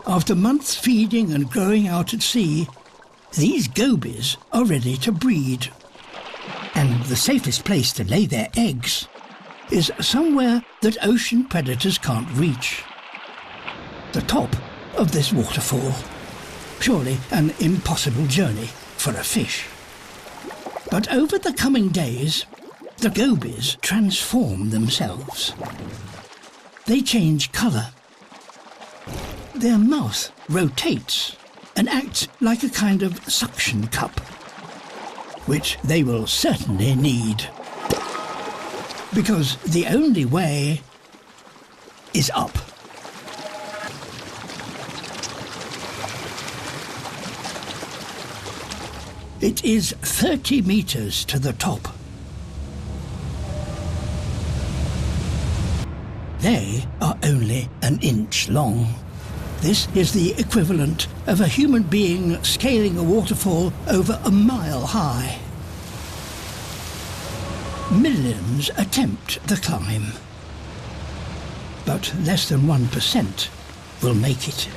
After months feeding and growing out at sea, these gobies are ready to breed. And the safest place to lay their eggs is somewhere that ocean predators can't reach. The top of this waterfall. Surely an impossible journey for a fish. But over the coming days, the gobies transform themselves. They change colour. Their mouth rotates and acts like a kind of suction cup, which they will certainly need. Because the only way is up. It is 30 meters to the top. They are only an inch long. This is the equivalent of a human being scaling a waterfall over a mile high. Millions attempt the climb, but less than 1% will make it.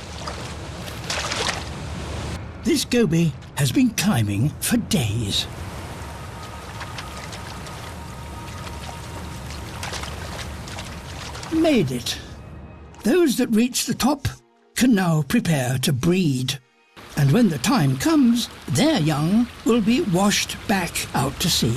This goby has been climbing for days. Made it. Those that reach the top can now prepare to breed. And when the time comes, their young will be washed back out to sea.